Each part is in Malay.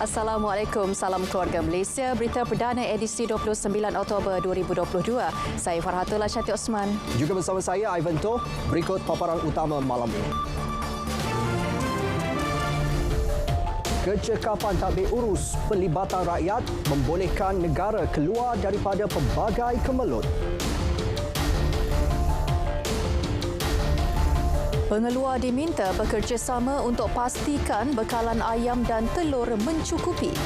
Assalamualaikum, salam keluarga Malaysia. Berita perdana edisi 29 Oktober 2022. Saya Farhatullah Syati Osman. Juga bersama saya, Ivan Toh. Berikut paparan utama malam ini. Kecekapan tadbir urus pelibatan rakyat membolehkan negara keluar daripada pelbagai kemelut. Pengeluar diminta bekerjasama untuk pastikan bekalan ayam dan telur mencukupi.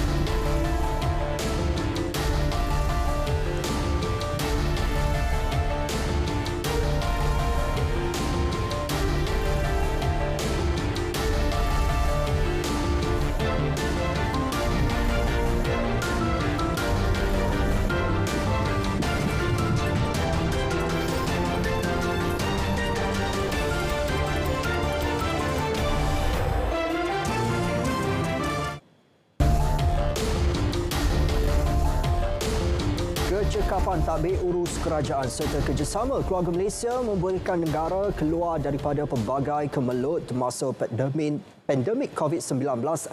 Kecekapan tadbir urus kerajaan serta kerjasama keluarga Malaysia membolehkan negara keluar daripada pelbagai kemelut masa pandemik COVID-19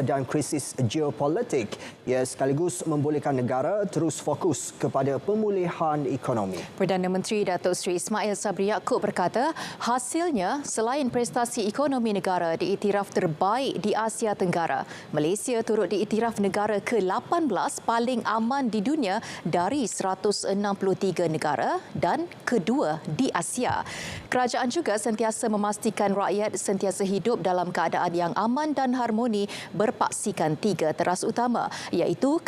dan krisis geopolitik. Ia sekaligus membolehkan negara terus fokus kepada pemulihan ekonomi. Perdana Menteri Datuk Seri Ismail Sabri Yaakob berkata, hasilnya selain prestasi ekonomi negara diiktiraf terbaik di Asia Tenggara, Malaysia turut diiktiraf negara ke-18 paling aman di dunia dari 163 negara dan kedua di Asia. Kerajaan juga sentiasa memastikan rakyat sentiasa hidup dalam keadaan yang aman dan harmoni berpaksikan tiga teras utama iaitu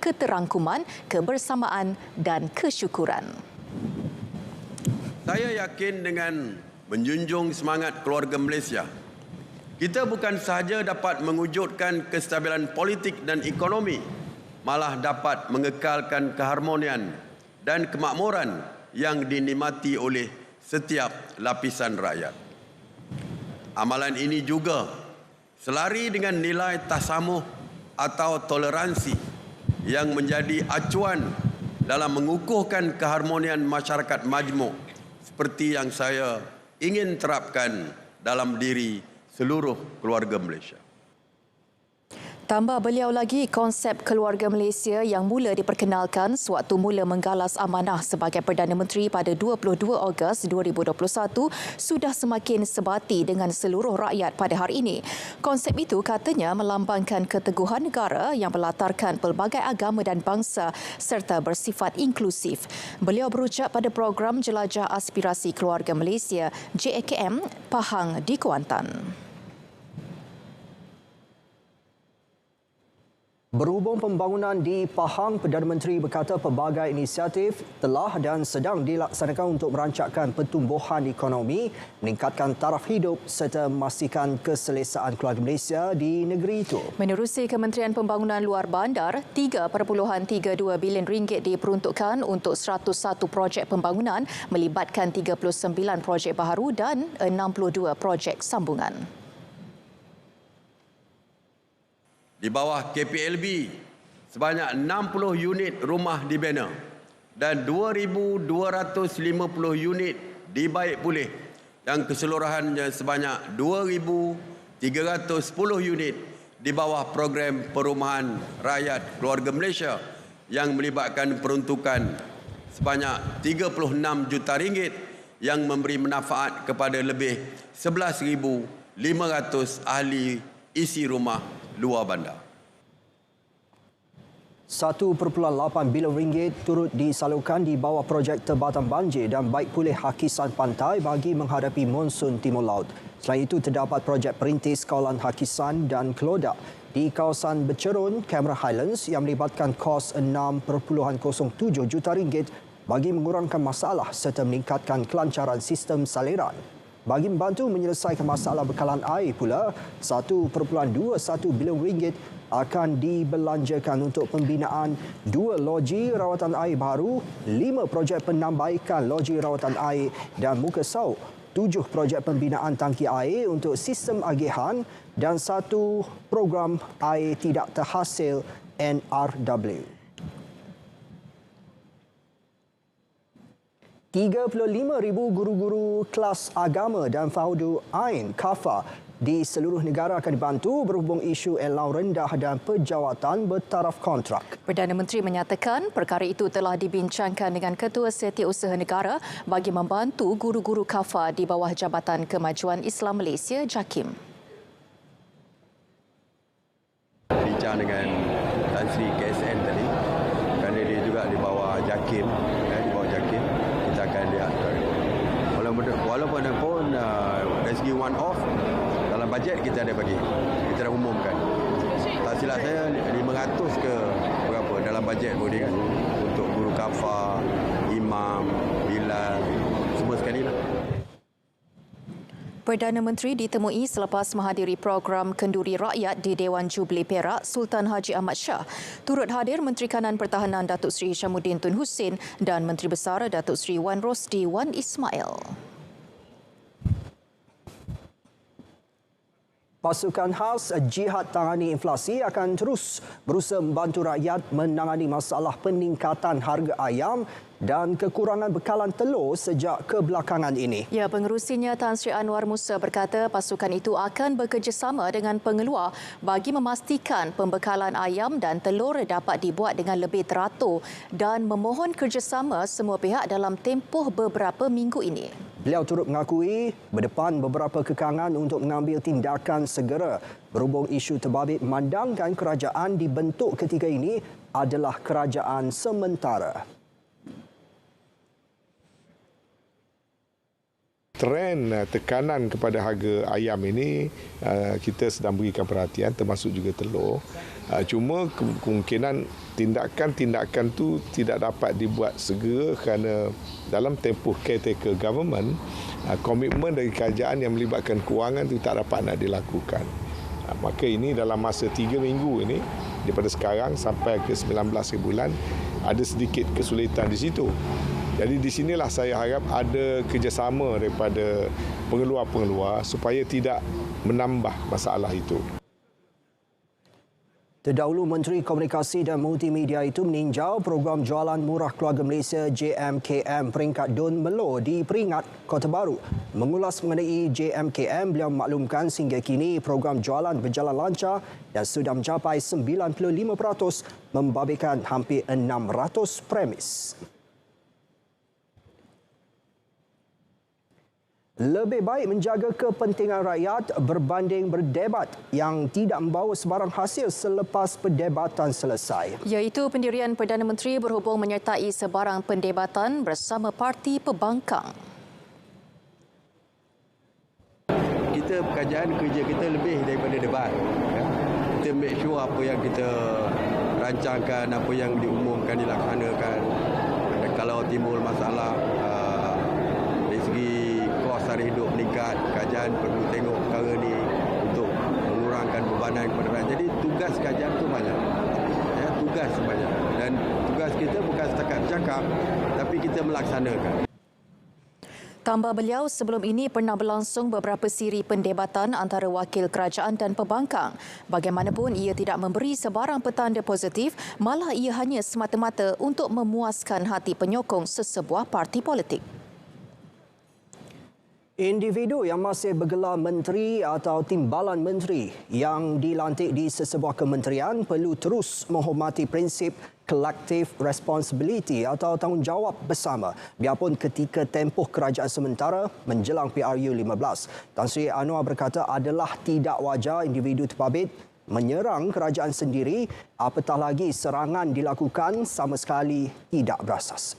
keterangkuman, kebersamaan dan kesyukuran. Saya yakin dengan menjunjung semangat keluarga Malaysia, kita bukan sahaja dapat mewujudkan kestabilan politik dan ekonomi, malah dapat mengekalkan keharmonian dan kemakmuran yang dinikmati oleh setiap lapisan rakyat. Amalan ini juga selari dengan nilai tasamuh atau toleransi yang menjadi acuan dalam mengukuhkan keharmonian masyarakat majmuk seperti yang saya ingin terapkan dalam diri seluruh keluarga Malaysia. Tambah beliau lagi, konsep keluarga Malaysia yang mula diperkenalkan sewaktu mula menggalas amanah sebagai Perdana Menteri pada 22 Ogos 2021 sudah semakin sebati dengan seluruh rakyat pada hari ini. Konsep itu katanya melambangkan keteguhan negara yang berlatarkan pelbagai agama dan bangsa serta bersifat inklusif. Beliau berucap pada program Jelajah Aspirasi Keluarga Malaysia JAKM Pahang di Kuantan. Berhubung pembangunan di Pahang, Perdana Menteri berkata pelbagai inisiatif telah dan sedang dilaksanakan untuk merancangkan pertumbuhan ekonomi, meningkatkan taraf hidup serta memastikan keselesaan keluarga Malaysia di negeri itu. Menerusi Kementerian Pembangunan Luar Bandar, 3.32 bilion ringgit diperuntukkan untuk 101 projek pembangunan melibatkan 39 projek baharu dan 62 projek sambungan. Di bawah KPLB, sebanyak 60 unit rumah dibina dan 2,250 unit dibaik pulih yang keseluruhannya sebanyak 2,310 unit di bawah program perumahan rakyat keluarga Malaysia yang melibatkan peruntukan sebanyak 36 juta ringgit yang memberi manfaat kepada lebih 11,500 ahli isi rumah luar bandar. 1.8 bilion ringgit turut disalurkan di bawah projek Tempatan Banjir dan Baik Pulih Hakisan Pantai bagi menghadapi monsun timur laut. Selain itu, terdapat projek perintis kawalan Hakisan dan Kelodak di kawasan Bercerun, Cameron Highlands yang melibatkan kos 6.07 juta ringgit bagi mengurangkan masalah serta meningkatkan kelancaran sistem saliran. Bagi membantu menyelesaikan masalah bekalan air pula, 1.21 bilion ringgit akan dibelanjakan untuk pembinaan 2 loji rawatan air baru, 5 projek penambaikan loji rawatan air dan muka sauk, 7 projek pembinaan tangki air untuk sistem agihan dan 1 program air tidak terhasil NRW. 35,000 guru-guru kelas agama dan Fardu Ain Kafah di seluruh negara akan dibantu berhubung isu elau rendah dan pejawatan bertaraf kontrak. Perdana Menteri menyatakan perkara itu telah dibincangkan dengan Ketua Setiausaha Negara bagi membantu guru-guru KAFA di bawah Jabatan Kemajuan Islam Malaysia, JAKIM. Bincang dengan Tan Sri KSN tadi, kerana dia juga di bawah JAKIM, kita akan lihat. Walaupun dari segi one off, dalam bajet kita ada bagi, kita dah umumkan. Tak silap saya 500 ke berapa dalam bajet boleh kan, untuk guru KAFA, imam, bilal, semua sekali lah. Perdana Menteri ditemui selepas menghadiri program Kenduri Rakyat di Dewan Jubli Perak Sultan Haji Ahmad Shah. Turut hadir Menteri Kanan Pertahanan Datuk Seri Hishamuddin Tun Hussein dan Menteri Besar Datuk Seri Wan Rosdi Wan Ismail. Pasukan khas Jihad Tangani Inflasi akan terus berusaha membantu rakyat menangani masalah peningkatan harga ayam dan kekurangan bekalan telur sejak kebelakangan ini. Ya, pengerusinya Tan Sri Anwar Musa berkata pasukan itu akan bekerjasama dengan pengeluar bagi memastikan pembekalan ayam dan telur dapat dibuat dengan lebih teratur dan memohon kerjasama semua pihak dalam tempoh beberapa minggu ini. Beliau turut mengakui berdepan beberapa kekangan untuk mengambil tindakan segera berhubung isu terbabit memandangkan kerajaan dibentuk ketika ini adalah kerajaan sementara. Trend tekanan kepada harga ayam ini kita sedang berikan perhatian, termasuk juga telur. Cuma kemungkinan tindakan-tindakan itu tidak dapat dibuat segera kerana dalam tempoh caretaker government, komitmen dari kerajaan yang melibatkan kewangan itu tak dapat nak dilakukan. Maka ini dalam masa 3 minggu ini, daripada sekarang sampai ke 19 bulan, ada sedikit kesulitan di situ. Jadi di sinilah saya harap ada kerjasama daripada pengeluar-pengeluar supaya tidak menambah masalah itu. Terdahulu Menteri Komunikasi dan Multimedia itu meninjau program jualan murah keluarga Malaysia JMKM peringkat Dun Melo di Peringkat, Kota Baru. Mengulas mengenai JMKM, beliau memaklumkan sehingga kini program jualan berjalan lancar dan sudah mencapai 95%, membabitkan hampir 600 premis. Lebih baik menjaga kepentingan rakyat berbanding berdebat yang tidak membawa sebarang hasil selepas perdebatan selesai. Iaitu pendirian Perdana Menteri berhubung menyertai sebarang pendebatan bersama Parti Pembangkang. Kita kerja kita lebih daripada debat. Ya. Kita make sure apa yang kita rancangkan, apa yang diumumkan, dilaksanakan. Dan kalau timbul masalah dari segi sara hidup meningkat, kerajaan perlu tengok perkara ni untuk mengurangkan bebanan kepada rakyat. Jadi tugas kerajaan tu banyak. Ya, tugas banyak. Dan tugas kita bukan setakat cakap, tapi kita melaksanakan. Tambah beliau, sebelum ini pernah berlangsung beberapa siri pendebatan antara wakil kerajaan dan pembangkang. Bagaimanapun, ia tidak memberi sebarang petanda positif, malah ia hanya semata-mata untuk memuaskan hati penyokong sesebuah parti politik. Individu yang masih bergelar menteri atau timbalan menteri yang dilantik di sesebuah kementerian perlu terus menghormati prinsip collective responsibility atau tanggungjawab bersama biarpun ketika tempoh kerajaan sementara menjelang PRU 15. Tan Sri Anwar berkata adalah tidak wajar individu terbabit menyerang kerajaan sendiri, apatah lagi serangan dilakukan sama sekali tidak berasas.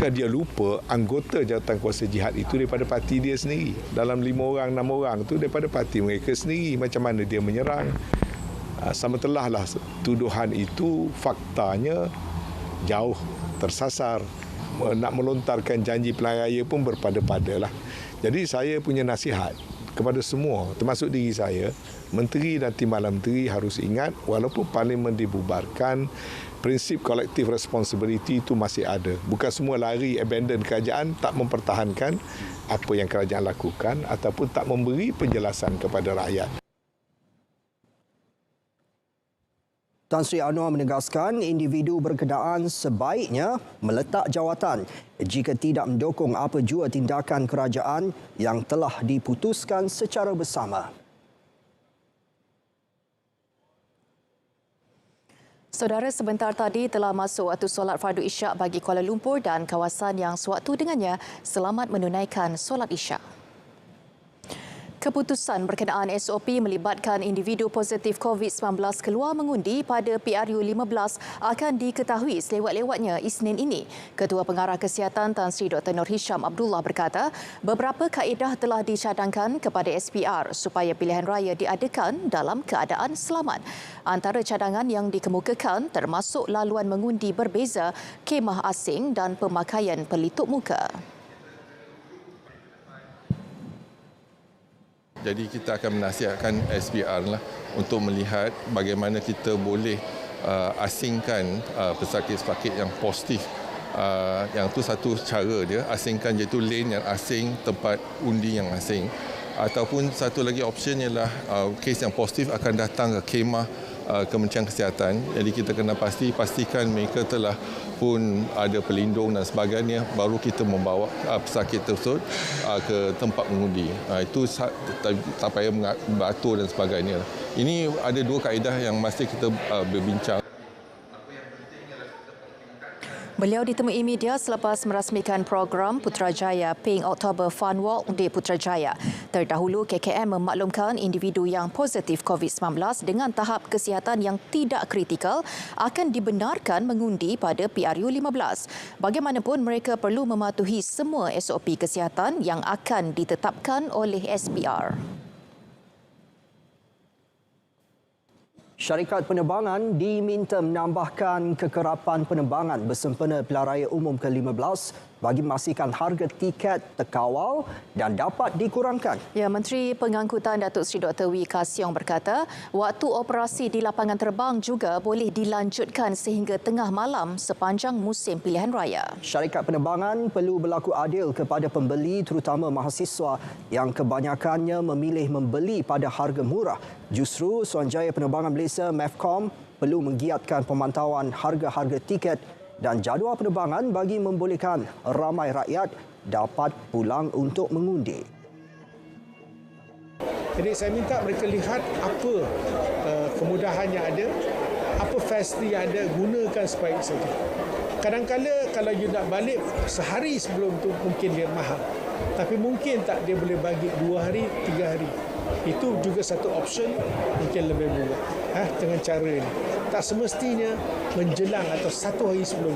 Dia lupa anggota jawatankuasa jihad itu daripada parti dia sendiri. Dalam 5 orang, 6 orang itu daripada parti mereka sendiri. Macam mana dia menyerang? Sama telahlah tuduhan itu faktanya jauh tersasar. Nak melontarkan janji pilihan raya pun berpada-pada lah. Jadi saya punya nasihat kepada semua, termasuk diri saya, menteri dan timbalan menteri harus ingat walaupun parlimen dibubarkan, prinsip collective responsibility itu masih ada. Bukan semua lari abandon kerajaan, tak mempertahankan apa yang kerajaan lakukan ataupun tak memberi penjelasan kepada rakyat. Tan Sri Anwar menegaskan individu berkenaan sebaiknya meletak jawatan jika tidak mendukung apa jua tindakan kerajaan yang telah diputuskan secara bersama. Saudara, sebentar tadi telah masuk waktu solat fardu isyak bagi Kuala Lumpur dan kawasan yang sewaktu dengannya selamat menunaikan solat isyak. Keputusan berkenaan SOP melibatkan individu positif COVID-19 keluar mengundi pada PRU 15 akan diketahui selewat-lewatnya Isnin ini. Ketua Pengarah Kesihatan Tan Sri Dr. Nur Hisham Abdullah berkata, beberapa kaedah telah dicadangkan kepada SPR supaya pilihan raya diadakan dalam keadaan selamat. Antara cadangan yang dikemukakan termasuk laluan mengundi berbeza, kemah asing dan pemakaian pelitup muka. Jadi kita akan menasihatkan SPR lah untuk melihat bagaimana kita boleh asingkan pesakit-pesakit yang positif. Yang tu satu cara dia, asingkan iaitu lane yang asing, tempat undi yang asing. Ataupun satu lagi option ialah kes yang positif akan datang ke khemah Kementerian Kesihatan. Jadi kita kena pastikan mereka telah pun ada pelindung dan sebagainya, baru kita membawa pesakit tersebut ke tempat mengundi. Itu tak payah beratur dan sebagainya. Ini ada dua kaedah yang mesti kita berbincang. Beliau ditemui media selepas merasmikan program Putrajaya Pink October Fun Walk di Putrajaya. Terdahulu, KKM memaklumkan individu yang positif COVID-19 dengan tahap kesihatan yang tidak kritikal akan dibenarkan mengundi pada PRU 15. Bagaimanapun, mereka perlu mematuhi semua SOP kesihatan yang akan ditetapkan oleh SPR. Syarikat penerbangan diminta menambahkan kekerapan penerbangan bersempena Pilihan Raya Umum ke-15 bagi memastikan harga tiket terkawal dan dapat dikurangkan. Ya, Menteri Pengangkutan Datuk Seri Dr. Wee Ka Siong berkata, waktu operasi di lapangan terbang juga boleh dilanjutkan sehingga tengah malam sepanjang musim pilihan raya. Syarikat penerbangan perlu berlaku adil kepada pembeli terutama mahasiswa yang kebanyakannya memilih membeli pada harga murah. Justru Suruhanjaya Penerbangan Malaysia MEFCOM perlu menggiatkan pemantauan harga-harga tiket dan jadual penerbangan bagi membolehkan ramai rakyat dapat pulang untuk mengundi. Jadi saya minta mereka lihat apa kemudahan yang ada, apa fasiliti yang ada, gunakan sebaik saja. Kadang-kadang kalau you nak balik sehari sebelum tu mungkin dia mahal. Tapi mungkin tak dia boleh bagi 2 hari, 3 hari. Itu juga satu option mungkin lebih murah. Dengan cara ini. Tak semestinya menjelang atau 1 hari sebelum.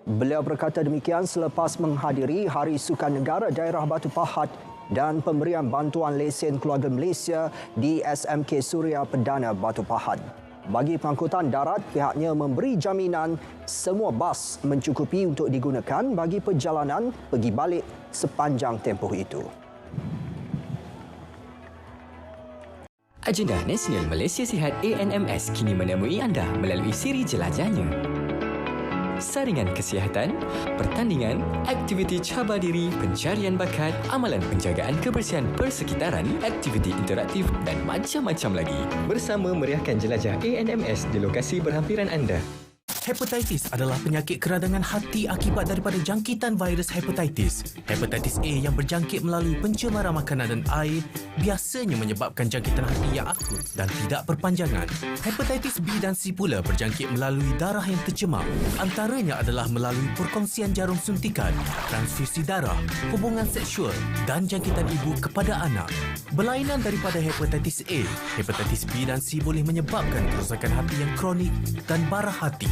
Beliau berkata demikian selepas menghadiri Hari Sukan Negara Daerah Batu Pahat dan pemberian bantuan lesen keluarga Malaysia di SMK Suria Perdana Batu Pahat. Bagi pengangkutan darat, pihaknya memberi jaminan semua bas mencukupi untuk digunakan bagi perjalanan pergi balik sepanjang tempoh itu. Agenda Nasional Malaysia Sihat ANMS kini menemui anda melalui siri jelajahnya. Saringan kesihatan, pertandingan, aktiviti cabar diri, pencarian bakat, amalan penjagaan kebersihan persekitaran, aktiviti interaktif dan macam-macam lagi. Bersama meriahkan jelajah ANMS di lokasi berhampiran anda. Hepatitis adalah penyakit keradangan hati akibat daripada jangkitan virus hepatitis. Hepatitis A yang berjangkit melalui pencemaran makanan dan air biasanya menyebabkan jangkitan hati yang akut dan tidak berpanjangan. Hepatitis B dan C pula berjangkit melalui darah yang tercemar. Antaranya adalah melalui perkongsian jarum suntikan, transfusi darah, hubungan seksual dan jangkitan ibu kepada anak. Berlainan daripada hepatitis A, hepatitis B dan C boleh menyebabkan kerosakan hati yang kronik dan bara hati.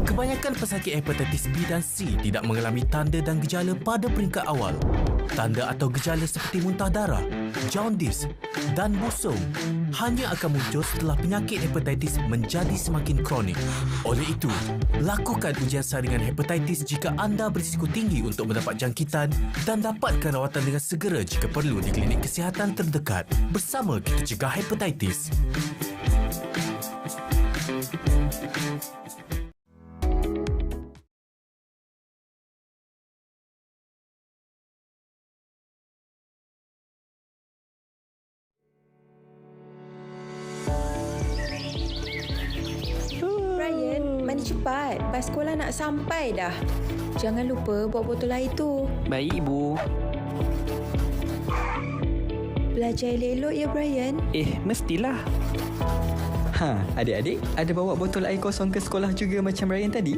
Kebanyakan pesakit hepatitis B dan C tidak mengalami tanda dan gejala pada peringkat awal. Tanda atau gejala seperti muntah darah, jaundice dan busung hanya akan muncul setelah penyakit hepatitis menjadi semakin kronik. Oleh itu, lakukan ujian saringan hepatitis jika anda berisiko tinggi untuk mendapat jangkitan dan dapatkan rawatan dengan segera jika perlu di klinik kesihatan terdekat. Bersama kita cegah hepatitis. cepat. Bas sekolah nak sampai dah. Jangan lupa bawa botol air tu. Baik, Ibu. Belajar elok ya, Brian. Mestilah. Adik-adik ada bawa botol air kosong ke sekolah juga macam Ryan tadi?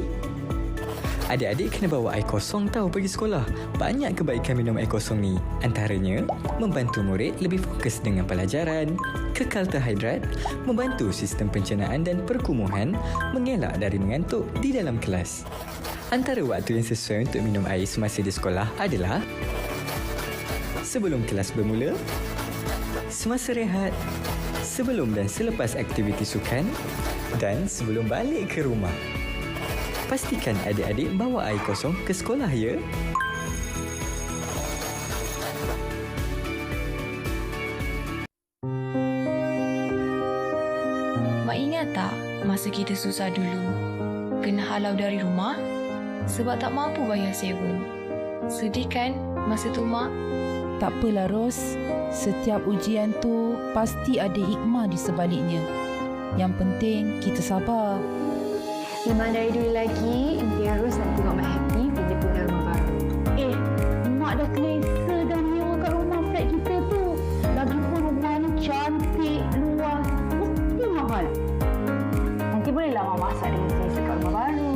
Adik-adik kena bawa air kosong tahu pergi sekolah. Banyak kebaikan minum air kosong ni. Antaranya, membantu murid lebih fokus dengan pelajaran, kekal terhidrat, membantu sistem pencernaan dan perkumuhan, mengelak dari mengantuk di dalam kelas. Antara waktu yang sesuai untuk minum air semasa di sekolah adalah sebelum kelas bermula, semasa rehat, sebelum dan selepas aktiviti sukan dan sebelum balik ke rumah. Pastikan adik-adik bawa air kosong ke sekolah ya. Mak ingat tak masa kita susah dulu? Kena halau dari rumah sebab tak mampu bayar sewa. Sedih kan masa tu, Mak? Tak apalah, Ros. Setiap ujian tu pasti ada hikmah di sebaliknya. Yang penting kita sabar. Memang dari dulu lagi, impian Ros nak tengok Mak happy bila punya rumah baru. Mak dah selesa dah nyewa kat rumah flat kita tu. Lagipun rumah ni cantik, luas, mesti mahal. Nanti bolehlah Mak masak dengan saya kat rumah baru.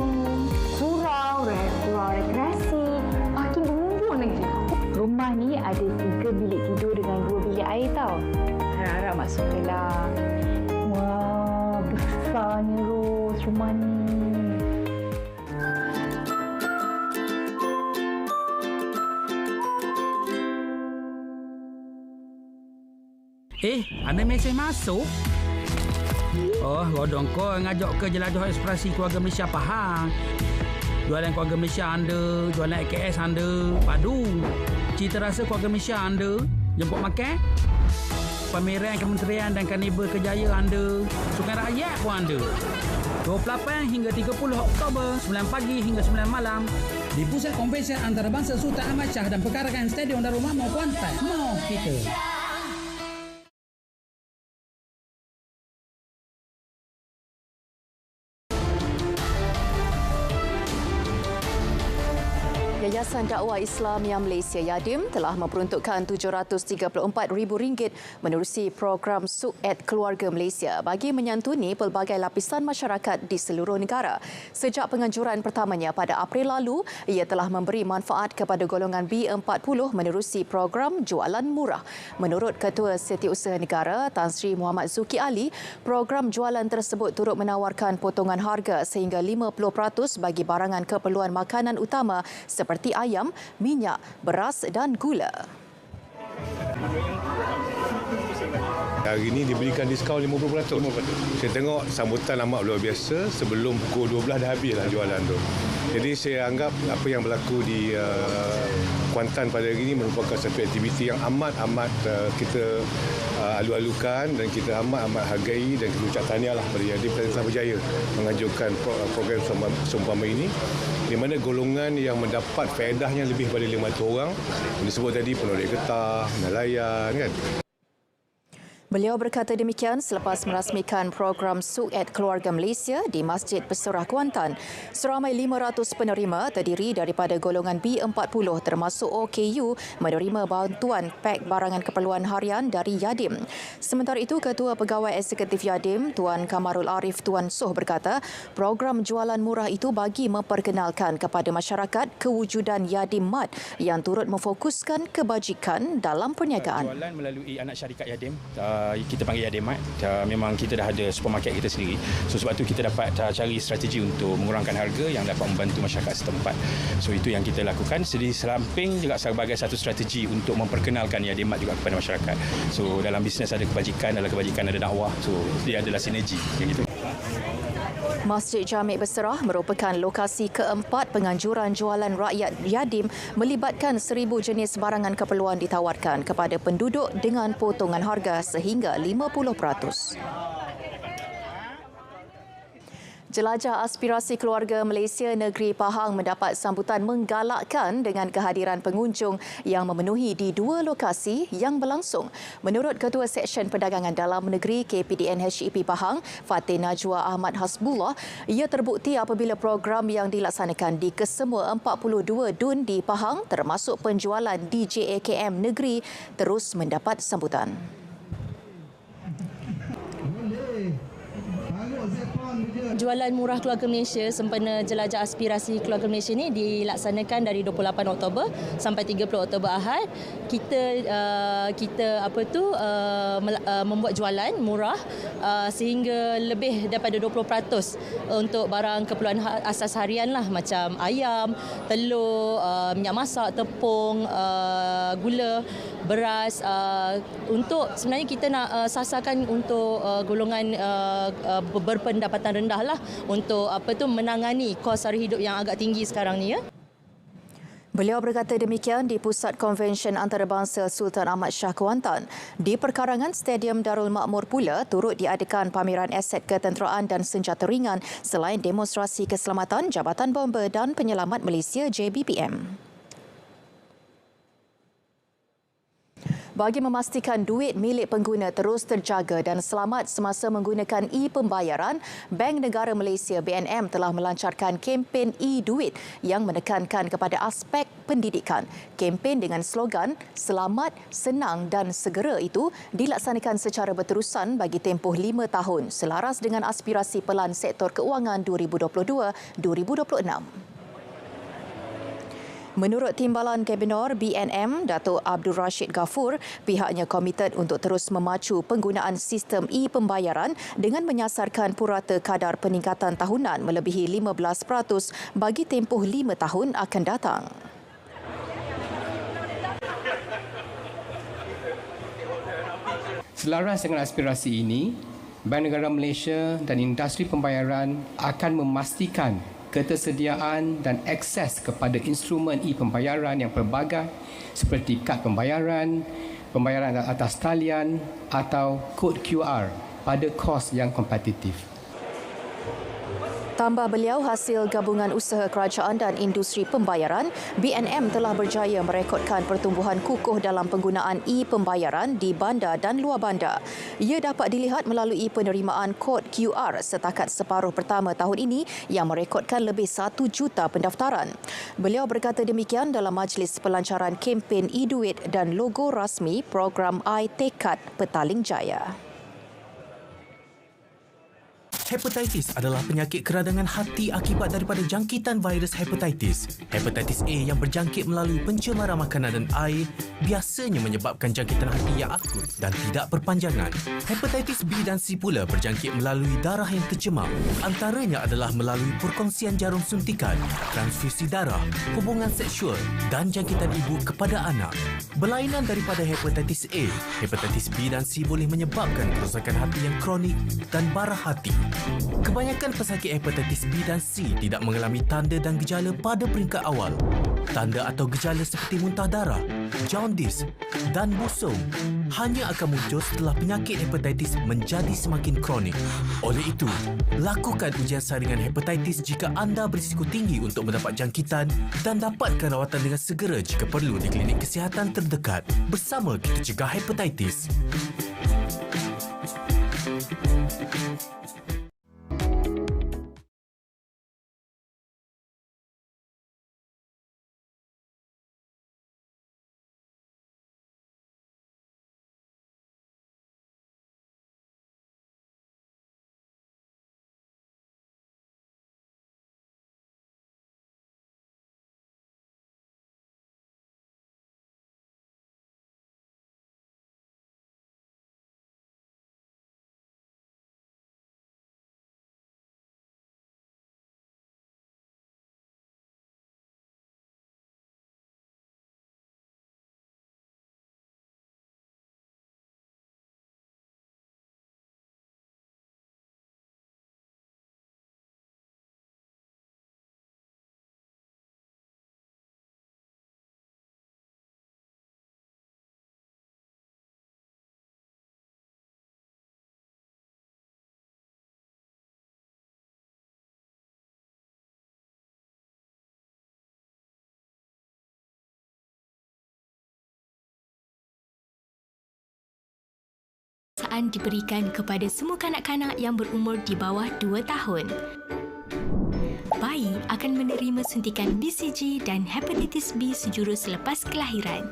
Surau, ruang rekreasi, makin berbumbung lagi. Rumah ni ada 3 bilik tidur dengan 2 bilik air tau. Harap-harap Mak sukalah. Wah, besarnya Ros rumah ni. Ada mesej masuk? Oh, Rodong kau ngajak ke jelajah eksplorasi keluarga Malaysia Pahang. Jualan keluarga Malaysia anda, jualan AKS anda, padu. Cita rasa keluarga Malaysia anda, jemput makan. Pameran kementerian dan karnival kejayaan anda, sukan rakyat pun anda. 28 hingga 30 Oktober, 9 pagi hingga 9 malam. Di Pusat Konvensyen Antarabangsa Sultan Ahmad Shah dan Perkarakan Stadium Darul Mahmud Kuantan. Mau kita. Yayasan Dakwah Islamiyah Malaysia YADIM telah memperuntukkan RM734,000 menerusi program SUKED Keluarga Malaysia bagi menyantuni pelbagai lapisan masyarakat di seluruh negara. Sejak penganjuran pertamanya pada April lalu, ia telah memberi manfaat kepada golongan B40 menerusi program Jualan Murah. Menurut Ketua Setiausaha Negara Tan Sri Muhammad Zuki Ali, program jualan tersebut turut menawarkan potongan harga sehingga 50% bagi barangan keperluan makanan utama seperti ayam, minyak, beras dan gula. Hari ini diberikan diskaun 50%. Saya tengok sambutan amat luar biasa. Sebelum pukul 12 dah habislah jualan tu. Jadi saya anggap apa yang berlaku di Kuantan pada hari ini merupakan satu aktiviti yang amat-amat kita alu-alukan dan kita amat-amat hargai dan kita ucap tahniahlah kepada YADIM kerana telah berjaya mengajukan program seumpama ini di mana golongan yang mendapat faedahnya lebih daripada 500 orang yang disebut tadi penoreh getah, nelayan kan. Beliau berkata demikian selepas merasmikan program SUKED Keluarga Malaysia di Masjid Peserah Kuantan. Seramai 500 penerima terdiri daripada golongan B40 termasuk OKU menerima bantuan pek barangan keperluan harian dari YADIM. Sementara itu, Ketua Pegawai Eksekutif YADIM, Tuan Kamarul Arif Tuan Soh berkata, program jualan murah itu bagi memperkenalkan kepada masyarakat kewujudan YADIM MAD yang turut memfokuskan kebajikan dalam perniagaan. Jualan melalui anak syarikat YADIM. Kita panggil YADIM MAD. Memang kita dah ada supermarket kita sendiri. So sebab tu kita dapat cari strategi untuk mengurangkan harga yang dapat membantu masyarakat setempat. So itu yang kita lakukan. Di samping juga sebagai satu strategi untuk memperkenalkan YADIM MAD juga kepada masyarakat. So dalam bisnes ada kebajikan, dalam kebajikan ada dakwah. So dia adalah sinergi yang gitu. Masjid Jamik Beserah merupakan lokasi keempat penganjuran jualan rakyat YADIM melibatkan 1,000 jenis barangan keperluan ditawarkan kepada penduduk dengan potongan harga sehingga 50%. Jelajah Aspirasi Keluarga Malaysia Negeri Pahang mendapat sambutan menggalakkan dengan kehadiran pengunjung yang memenuhi di dua lokasi yang berlangsung. Menurut Ketua Seksyen Perdagangan Dalam Negeri KPDN HEP Pahang, Fatin Najwa Ahmad Hasbullah, ia terbukti apabila program yang dilaksanakan di kesemua 42 DUN di Pahang termasuk penjualan DJAKM Negeri terus mendapat sambutan. Jualan Murah Keluarga Malaysia sempena Jelajah Aspirasi Keluarga Malaysia ini dilaksanakan dari 28 Oktober sampai 30 Oktober Ahad. Kita membuat jualan murah sehingga lebih daripada 20% untuk barang keperluan asas harian lah, macam ayam, telur, minyak masak, tepung, gula, beras. Untuk sebenarnya kita nak sasarkan untuk golongan berpendapatan rendah lah, untuk menangani kos sara hidup yang agak tinggi sekarang ni ya. Beliau berkata demikian di Pusat Konvensyen Antarabangsa Sultan Ahmad Shah Kuantan. Di perkarangan Stadium Darul Makmur pula turut diadakan pameran aset ketenteraan dan senjata ringan selain demonstrasi keselamatan Jabatan Bomber dan Penyelamat Malaysia JBPM. Bagi memastikan duit milik pengguna terus terjaga dan selamat semasa menggunakan e-pembayaran, Bank Negara Malaysia BNM telah melancarkan kempen e-duit yang menekankan kepada aspek pendidikan. Kempen dengan slogan "Selamat, Senang dan Segera" itu dilaksanakan secara berterusan bagi tempoh 5 tahun selaras dengan aspirasi Pelan Sektor Keuangan 2022-2026. Menurut Timbalan Kabinet BNM, Datuk Abdul Rashid Ghafur, pihaknya komited untuk terus memacu penggunaan sistem e-pembayaran dengan menyasarkan purata kadar peningkatan tahunan melebihi 15% bagi tempoh 5 tahun akan datang. Selaras dengan aspirasi ini, Bank Negara Malaysia dan industri pembayaran akan memastikan ketersediaan dan akses kepada instrumen e-pembayaran yang pelbagai seperti kad pembayaran, pembayaran atas talian atau kod QR pada kos yang kompetitif. Tambah beliau, hasil gabungan usaha kerajaan dan industri pembayaran, BNM telah berjaya merekodkan pertumbuhan kukuh dalam penggunaan e-pembayaran di bandar dan luar bandar. Ia dapat dilihat melalui penerimaan kod QR setakat separuh pertama tahun ini yang merekodkan lebih 1 juta pendaftaran. Beliau berkata demikian dalam majlis pelancaran kempen e-duit dan logo rasmi program iTekad Petaling Jaya. Hepatitis adalah penyakit keradangan hati akibat daripada jangkitan virus hepatitis. Hepatitis A yang berjangkit melalui pencemaran makanan dan air biasanya menyebabkan jangkitan hati yang akut dan tidak berpanjangan. Hepatitis B dan C pula berjangkit melalui darah yang tercemar. Antaranya adalah melalui perkongsian jarum suntikan, transfusi darah, hubungan seksual dan jangkitan ibu kepada anak. Berlainan daripada hepatitis A, hepatitis B dan C boleh menyebabkan kerosakan hati yang kronik dan bara hati. Kebanyakan pesakit hepatitis B dan C tidak mengalami tanda dan gejala pada peringkat awal. Tanda atau gejala seperti muntah darah, jaundice dan busung hanya akan muncul setelah penyakit hepatitis menjadi semakin kronik. Oleh itu, lakukan ujian saringan hepatitis jika anda berisiko tinggi untuk mendapat jangkitan dan dapatkan rawatan dengan segera jika perlu di klinik kesihatan terdekat. Bersama kita cegah hepatitis. diberikan kepada semua kanak-kanak yang berumur di bawah 2 tahun. Bayi akan menerima suntikan BCG dan hepatitis B sejurus selepas kelahiran.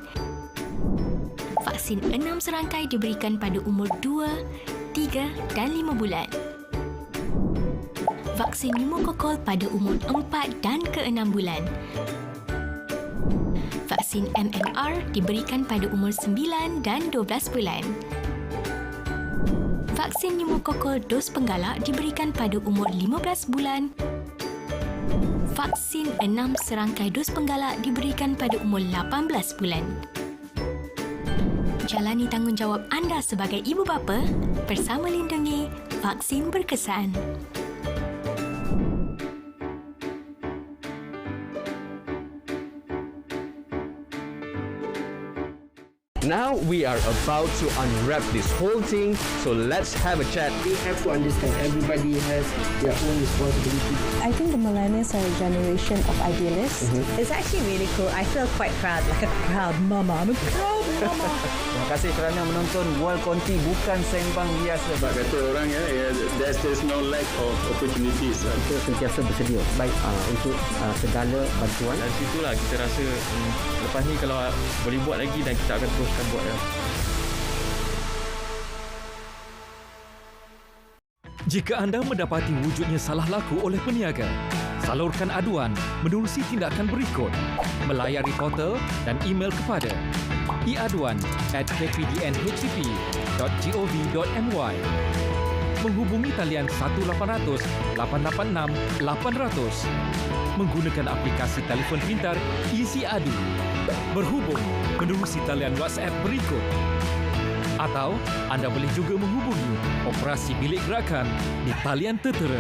Vaksin 6 serangkai diberikan pada umur 2, 3 dan 5 bulan. Vaksin pneumokokal pada umur 4 dan ke-6 bulan. Vaksin MMR diberikan pada umur 9 dan 12 bulan. Vaksin pneumokokal dos penggalak diberikan pada umur 15 bulan. Vaksin 6 serangkai dos penggalak diberikan pada umur 18 bulan. Jalani tanggungjawab anda sebagai ibu bapa bersama lindungi vaksin berkesan. Now we are about to unwrap this whole thing, so let's have a chat. You have to understand everybody has their own responsibility. I think the millennials are a generation of idealists. It's actually really cool. I feel quite proud, like a proud mama. I'm a proud mama. Terima kasih kerana menonton World Conti bukan sembang biasa. Sebab kata orang there's no lack of opportunities. Kita sentiasa bersedia baik untuk segala bantuan. Dan situlah kita rasa lepas ni kalau boleh buat lagi dan kita akan teruskan buat. Jika anda mendapati wujudnya salah laku oleh peniaga, salurkan aduan menerusi tindakan berikut. Melayari portal dan email kepada iaduan@kpdnhtp.gov.my. Menghubungi talian 1-800-886-800. Menggunakan aplikasi telefon pintar Easy Adu. Berhubung menerusi talian WhatsApp berikut. Atau anda boleh juga menghubungi operasi bilik gerakan di talian tertera.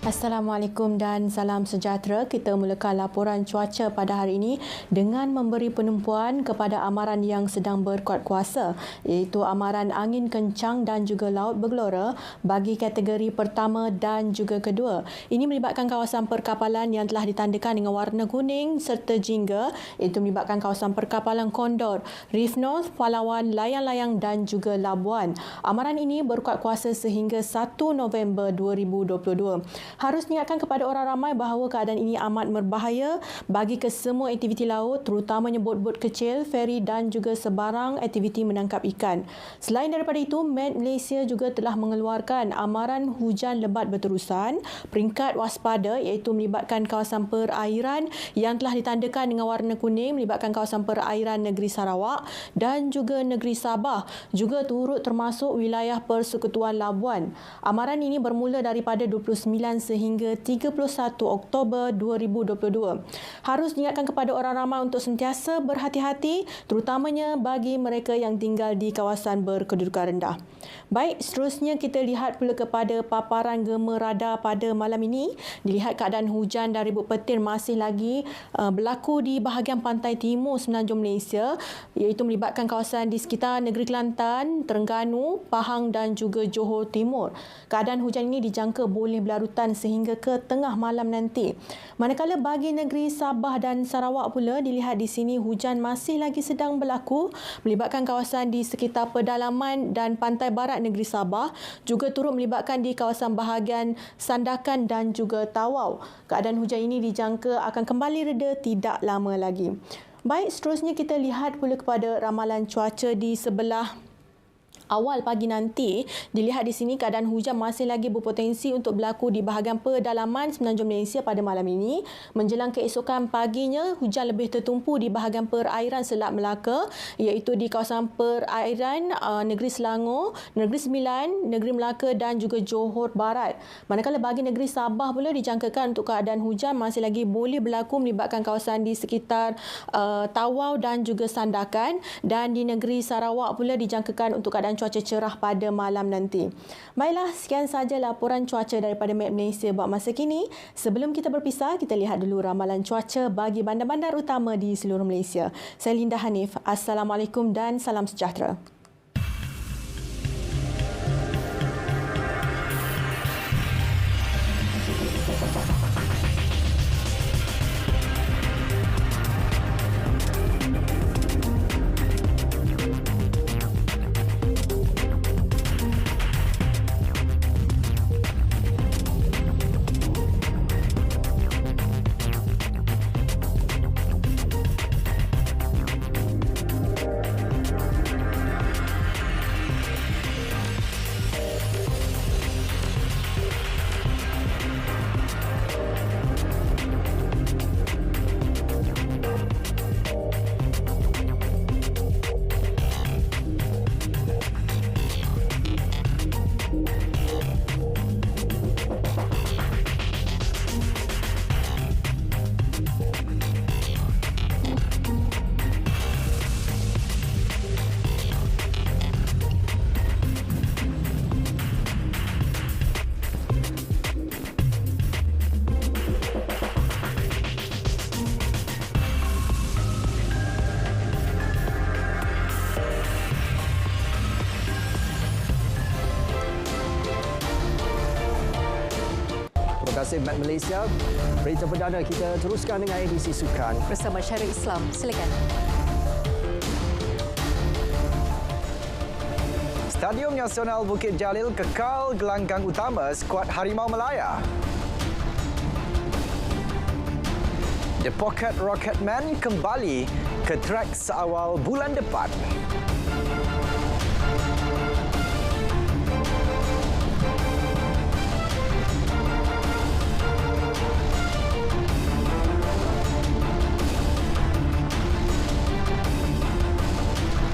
Assalamualaikum dan salam sejahtera. Kita mulakan laporan cuaca pada hari ini dengan memberi penumpuan kepada amaran yang sedang berkuat kuasa, iaitu amaran angin kencang dan juga laut bergelora bagi kategori pertama dan juga kedua. Ini melibatkan kawasan perkapalan yang telah ditandakan dengan warna kuning serta jingga, iaitu melibatkan kawasan perkapalan Condor, Reef North, Palawan, Layang-Layang dan juga Labuan. Amaran ini berkuat kuasa sehingga 1 November 2022. Harus diingatkan kepada orang ramai bahawa keadaan ini amat berbahaya bagi kesemua aktiviti laut, terutamanya bot-bot kecil, feri dan juga sebarang aktiviti menangkap ikan. Selain daripada itu, Met Malaysia juga telah mengeluarkan amaran hujan lebat berterusan, peringkat waspada iaitu melibatkan kawasan perairan yang telah ditandakan dengan warna kuning, melibatkan kawasan perairan negeri Sarawak dan juga negeri Sabah, juga turut termasuk wilayah Persekutuan Labuan. Amaran ini bermula daripada 29 sehingga 31 Oktober 2022. Harus diingatkan kepada orang ramai untuk sentiasa berhati-hati, terutamanya bagi mereka yang tinggal di kawasan berkedudukan rendah. Baik, seterusnya kita lihat pula kepada paparan gema radar pada malam ini. Dilihat keadaan hujan dari bukit petir masih lagi berlaku di bahagian pantai timur Semenanjung Malaysia, iaitu melibatkan kawasan di sekitar negeri Kelantan, Terengganu, Pahang dan juga Johor Timur. Keadaan hujan ini dijangka boleh berlarutan sehingga ke tengah malam nanti. Manakala bagi negeri Sabah dan Sarawak pula, dilihat di sini hujan masih lagi sedang berlaku, melibatkan kawasan di sekitar pedalaman dan pantai barat negeri Sabah, juga turut melibatkan di kawasan bahagian Sandakan dan juga Tawau. Keadaan hujan ini dijangka akan kembali reda tidak lama lagi. Baik, seterusnya kita lihat pula kepada ramalan cuaca di sebelah awal pagi nanti. Dilihat di sini keadaan hujan masih lagi berpotensi untuk berlaku di bahagian pedalaman Semenanjung Malaysia pada malam ini. Menjelang keesokan paginya, hujan lebih tertumpu di bahagian perairan Selat Melaka, iaitu di kawasan perairan negeri Selangor, Negeri Sembilan, Negeri Melaka dan juga Johor Barat. Manakala bagi negeri Sabah pula dijangkakan untuk keadaan hujan masih lagi boleh berlaku melibatkan kawasan di sekitar Tawau dan juga Sandakan, dan di negeri Sarawak pula dijangkakan untuk keadaan cuaca cerah pada malam nanti. Baiklah, sekian sahaja laporan cuaca daripada Met Malaysia buat masa kini. Sebelum kita berpisah, kita lihat dulu ramalan cuaca bagi bandar-bandar utama di seluruh Malaysia. Saya Linda Hanif. Assalamualaikum dan salam sejahtera. Terima kasih Mat Malaysia. Berita perdana kita teruskan dengan edisi sukan. Bersama Syarul Islam. Silakan. Stadium Nasional Bukit Jalil kekal gelanggang utama skuad Harimau Malaya. The Pocket Rocketman kembali ke trek seawal bulan depan.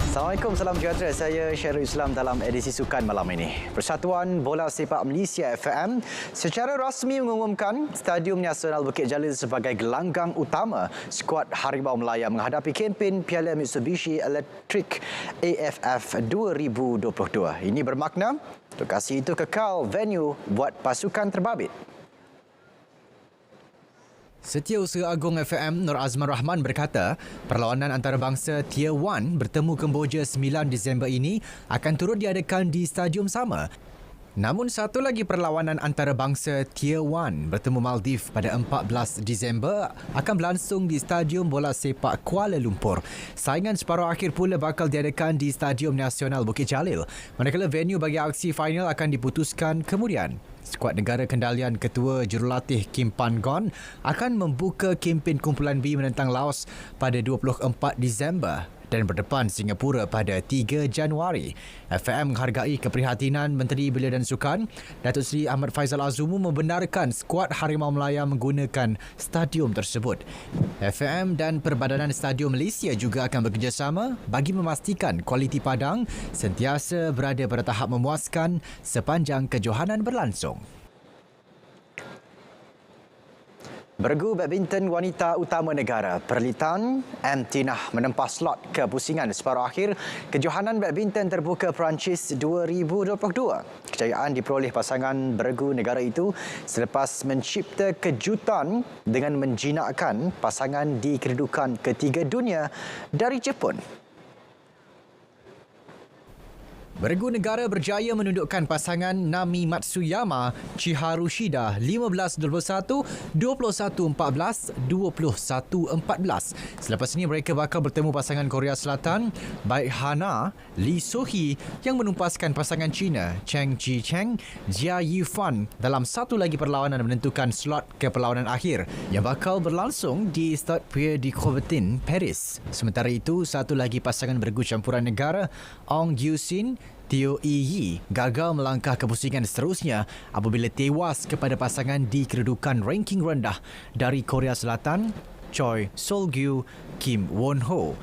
Assalamualaikum, salam sejahtera. Saya Syarul Islam dalam edisi sukan malam ini. Persatuan Bola Sepak Malaysia FM secara rasmi mengumumkan Stadium Nasional Bukit Jalil sebagai gelanggang utama skuad Harimau Malaya menghadapi kempen Piala Mitsubishi Electric AFF 2022. Ini bermakna lokasi itu kekal venue buat pasukan terbabit. Setiausaha Agung FM Nur Azman Rahman berkata, perlawanan antarabangsa Tier 1 bertemu Kemboja 9 Disember ini akan turut diadakan di stadium sama. Namun satu lagi perlawanan antarabangsa Tier 1 bertemu Maldives pada 14 Disember akan berlangsung di Stadium Bola Sepak Kuala Lumpur. Saingan separuh akhir pula bakal diadakan di Stadium Nasional Bukit Jalil. Manakala venue bagi aksi final akan diputuskan kemudian. Skuad negara kendalian Ketua Jurulatih Kim Pan Gon akan membuka kempen kumpulan B menentang Laos pada 24 Disember dan berdepan Singapura pada 3 Januari. FM menghargai keprihatinan Menteri Belia dan Sukan, Datuk Seri Ahmad Faizal Azumu membenarkan skuad Harimau Malaya menggunakan stadium tersebut. FM dan Perbadanan Stadium Malaysia juga akan bekerjasama bagi memastikan kualiti padang sentiasa berada pada tahap memuaskan sepanjang kejohanan berlangsung. Bergu badminton wanita utama negara Perlitan M. Tinah menempah slot ke pusingan separuh akhir kejohanan badminton terbuka Perancis 2022. Kejayaan diperoleh pasangan bergu negara itu selepas mencipta kejutan dengan menjinakkan pasangan di kedudukan ketiga dunia dari Jepun. Bergu negara berjaya menundukkan pasangan Nami Matsuyama Chiharu Shida 15-21, 21-14, 21-14. Selepas ini mereka bakal bertemu pasangan Korea Selatan Baek Hana Lee So-hee yang menumpaskan pasangan China Cheng Chi-cheng Jia Yifan dalam satu lagi perlawanan menentukan slot ke perlawanan akhir yang bakal berlangsung di Stade Pierre de Coubertin, Paris. Sementara itu, satu lagi pasangan bergu campuran negara Ong Gyu-sin Teo Yi gagal melangkah ke pusingan seterusnya apabila tewas kepada pasangan di kedudukan ranking rendah dari Korea Selatan Choi Sol-gyu Kim Won-ho.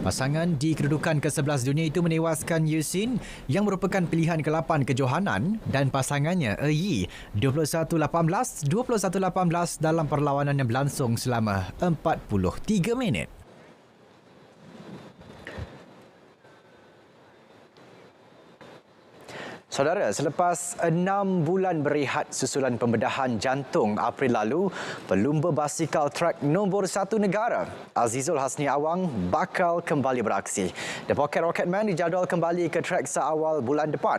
Pasangan di kedudukan ke-11 dunia itu menewaskan Yusin yang merupakan pilihan ke-8 kejohanan dan pasangannya Yi 21-18, 21-18 dalam perlawanan yang berlangsung selama 43 minit. Saudara, selepas 6 bulan berehat susulan pembedahan jantung April lalu, pelumba basikal trek nombor 1 negara, Azizul Hasni Awang bakal kembali beraksi. The Pocket Rocketman dijadual kembali ke trek seawal bulan depan.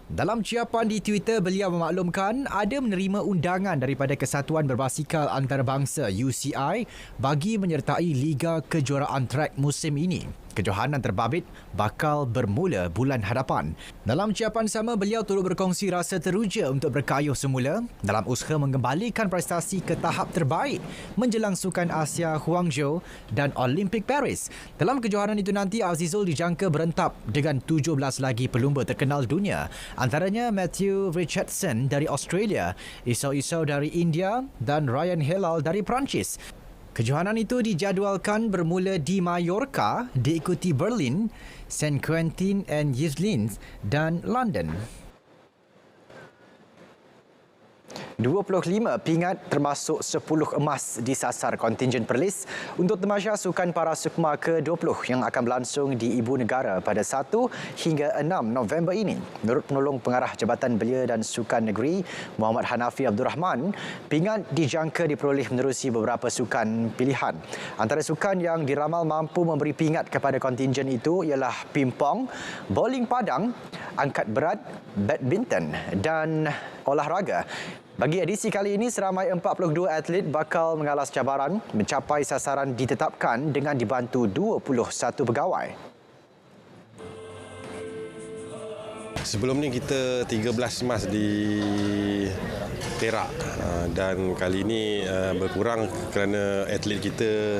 Dalam ciapan di Twitter, beliau memaklumkan ada menerima undangan daripada Kesatuan Berbasikal Antarabangsa UCI bagi menyertai Liga Kejuaraan Trek musim ini. Kejohanan terbabit bakal bermula bulan hadapan. Dalam ciapan sama, beliau turut berkongsi rasa teruja untuk berkayuh semula dalam usaha mengembalikan prestasi ke tahap terbaik menjelang Sukan Asia Guangzhou dan Olimpik Paris. Dalam kejohanan itu nanti, Azizul dijangka berentap dengan 17 lagi pelumba terkenal dunia, antaranya Matthew Richardson dari Australia, Isau dari India dan Ryan Hilal dari Perancis. Kejohanan itu dijadualkan bermula di Mallorca, diikuti Berlin, Saint Quentin and Yvelines dan London. 25 pingat termasuk 10 emas disasar kontingen Perlis untuk Tamasya Sukan Para Sukma ke-20 yang akan berlangsung di Ibu Negara pada 1 hingga 6 November ini. Menurut penolong pengarah Jabatan Belia dan Sukan Negeri Muhammad Hanafi Abdul Rahman, pingat dijangka diperoleh menerusi beberapa sukan pilihan. Antara sukan yang diramal mampu memberi pingat kepada kontingen itu ialah pimpong, bowling padang, angkat berat, badminton dan olahraga. Bagi edisi kali ini, seramai 42 atlet bakal mengalas cabaran mencapai sasaran ditetapkan dengan dibantu 21 pegawai. Sebelum ni kita 13 emas di Perak dan kali ini berkurang kerana atlet kita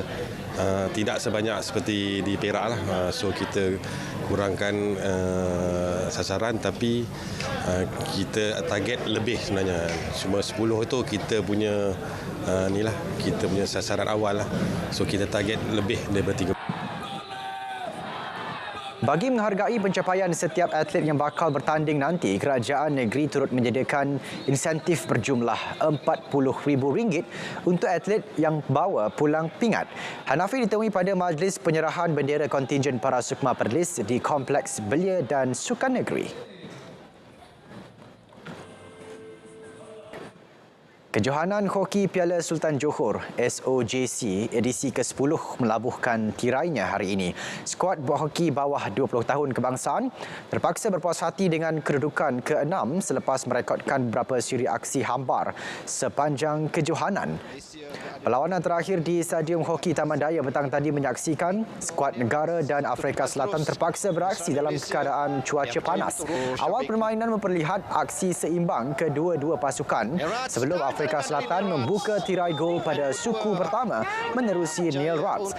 tidak sebanyak seperti di Perak lah. So kita kurangkan sasaran, tapi kita target lebih sebenarnya. Cuma 10 itu kita punya kita punya sasaran awal lah. So kita target lebih daripada 3. Bagi menghargai pencapaian setiap atlet yang bakal bertanding nanti, kerajaan negeri turut menyediakan insentif berjumlah RM40,000 untuk atlet yang bawa pulang pingat. Hanafi ditemui pada majlis penyerahan bendera kontingen Para Sukma Perlis di Kompleks Belia dan Sukan Negeri. Kejohanan Hoki Piala Sultan Johor SOJC edisi ke-10 melabuhkan tirainya hari ini. Skuad hoki bawah 20 tahun kebangsaan terpaksa berpuas hati dengan kedudukan ke-6 selepas merekodkan beberapa siri aksi hambar sepanjang kejohanan. Perlawanan terakhir di Stadium Hoki Taman Daya petang tadi menyaksikan skuad negara dan Afrika Selatan terpaksa beraksi dalam keadaan cuaca panas. Awal permainan memperlihat aksi seimbang kedua-dua pasukan sebelum Afrika Selatan membuka tirai gol pada suku pertama menerusi Neil Rods.